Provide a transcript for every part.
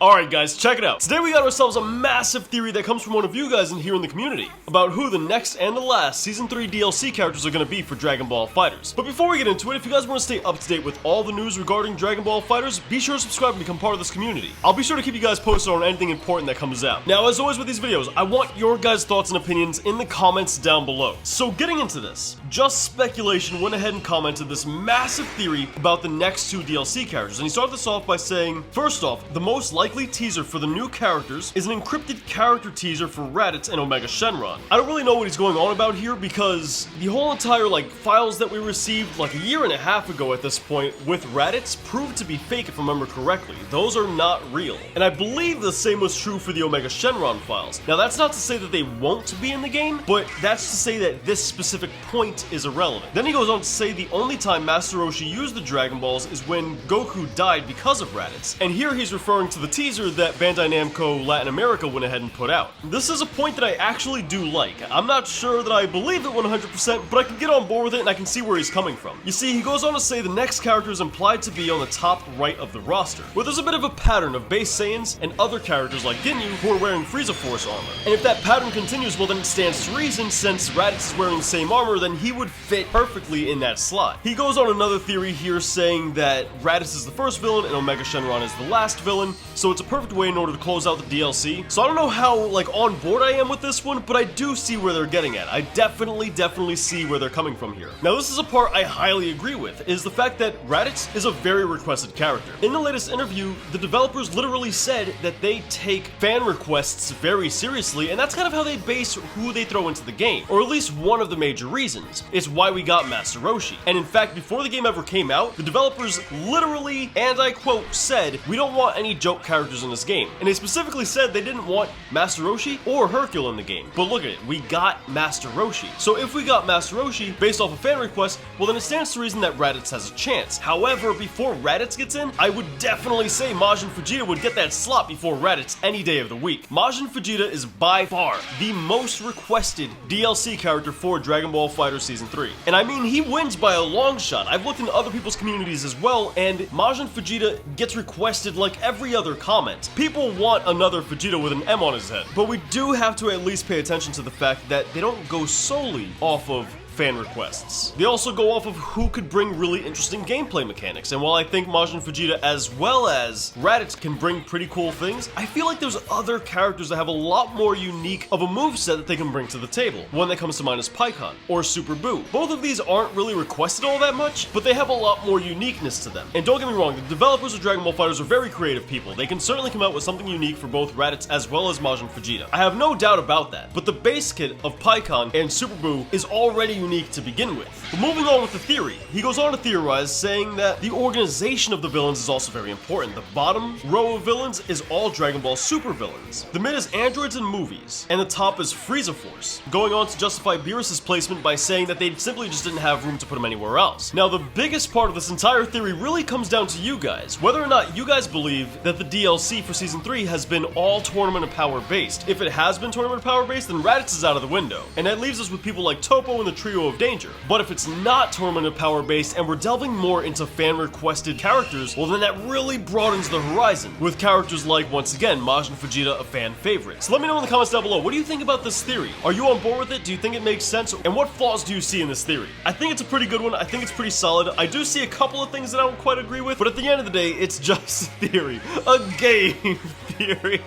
Alright guys, check it out. Today we got ourselves a massive theory that comes from one of you guys in here in the community about who the next and the last Season 3 DLC characters are going to be for Dragon Ball FighterZ. But before we get into it, if you guys want to stay up to date with all the news regarding Dragon Ball FighterZ, be sure to subscribe and become part of this community. I'll be sure to keep you guys posted on anything important that comes out. Now, as always with these videos, I want your guys' thoughts and opinions in the comments down below. So getting into this, Just Speculation went ahead and commented this massive theory about the next two DLC characters, and he started this off by saying, first off, the most likely teaser for the new characters is an encrypted character teaser for Raditz and Omega Shenron. I don't really know what he's going on about here because the whole entire files that we received like a year and a half ago at this point with Raditz proved to be fake if I remember correctly. Those are not real. And I believe the same was true for the Omega Shenron files. Now that's not to say that they won't be in the game, but that's to say that this specific point is irrelevant. Then he goes on to say the only time Master Roshi used the Dragon Balls is when Goku died because of Raditz. And here he's referring to the teaser that Bandai Namco Latin America went ahead and put out. This is a point that I actually do like. I'm not sure that I believe it 100%, but I can get on board with it and I can see where he's coming from. You see, he goes on to say the next character is implied to be on the top right of the roster, where there's a bit of a pattern of base Saiyans and other characters like Ginyu who are wearing Frieza Force armor. And if that pattern continues, well then it stands to reason, since Raditz is wearing the same armor, then he would fit perfectly in that slot. He goes on another theory here saying that Raditz is the first villain and Omega Shenron is the last villain, so it's a perfect way in order to close out the DLC. So I don't know how on board I am with this one, but I do see where they're getting at. I definitely see where they're coming from here. Now this is a part I highly agree with, is the fact that Raditz is a very requested character. In the latest interview, the developers literally said that they take fan requests very seriously, and that's kind of how they base who they throw into the game, or at least one of the major reasons. It's why we got Master Roshi. And in fact, before the game ever came out, the developers literally, and I quote, said, "We don't want any joke characters in this game." And they specifically said they didn't want Master Roshi or Hercule in the game. But look at it, we got Master Roshi. So if we got Master Roshi based off a fan request, well then it stands to reason that Raditz has a chance. However, before Raditz gets in, I would definitely say Majin Vegeta would get that slot before Raditz any day of the week. Majin Vegeta is by far the most requested DLC character for Dragon Ball FighterZ Season 3. And I mean, he wins by a long shot. I've looked into other people's communities as well, and Majin Vegeta gets requested like every other comment. People want another Vegeta with an M on his head. But we do have to at least pay attention to the fact that they don't go solely off of fan requests. They also go off of who could bring really interesting gameplay mechanics, and while I think Majin Vegeta as well as Raditz can bring pretty cool things, I feel like there's other characters that have a lot more unique of a moveset that they can bring to the table. One that comes to mind is Pikkon, or Super Buu. Both of these aren't really requested all that much, but they have a lot more uniqueness to them. And don't get me wrong, the developers of Dragon Ball FighterZ are very creative people. They can certainly come out with something unique for both Raditz as well as Majin Vegeta. I have no doubt about that, but the base kit of Pikkon and Super Buu is already unique to begin with. But moving on with the theory, he goes on to theorize saying that the organization of the villains is also very important. The bottom row of villains is all Dragon Ball Super villains. The mid is androids and movies, and the top is Frieza Force, going on to justify Beerus's placement by saying that they simply just didn't have room to put him anywhere else. Now the biggest part of this entire theory really comes down to you guys, whether or not you guys believe that the DLC for Season 3 has been all Tournament of Power based. If it has been Tournament of Power based, then Raditz is out of the window, and that leaves us with people like Toppo and the Trio of Danger. But if it's not Tournament of Power based and we're delving more into fan requested characters, well then that really broadens the horizon, with characters like, once again, Majin Vegeta, a fan favorite. So let me know in the comments down below, what do you think about this theory? Are you on board with it? Do you think it makes sense? And what flaws do you see in this theory? I think it's a pretty good one. I think it's pretty solid. I do see a couple of things that I don't quite agree with, but at the end of the day, it's just a theory. A game theory.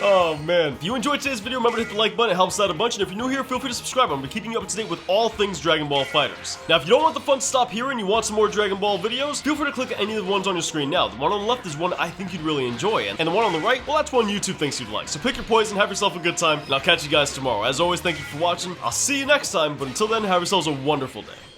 Oh man. If you enjoyed today's video, remember to hit the like button, it helps out a bunch, and if you're new here, feel free to subscribe. I'm gonna be keeping you up to date with all things Dragon Ball FighterZ. Now if you don't want the fun to stop here and you want some more Dragon Ball videos, feel free to click any of the ones on your screen now. The one on the left is one I think you'd really enjoy, and the one on the right, well that's one YouTube thinks you'd like. So pick your poison, have yourself a good time, and I'll catch you guys tomorrow. As always, thank you for watching, I'll see you next time, but until then, have yourselves a wonderful day.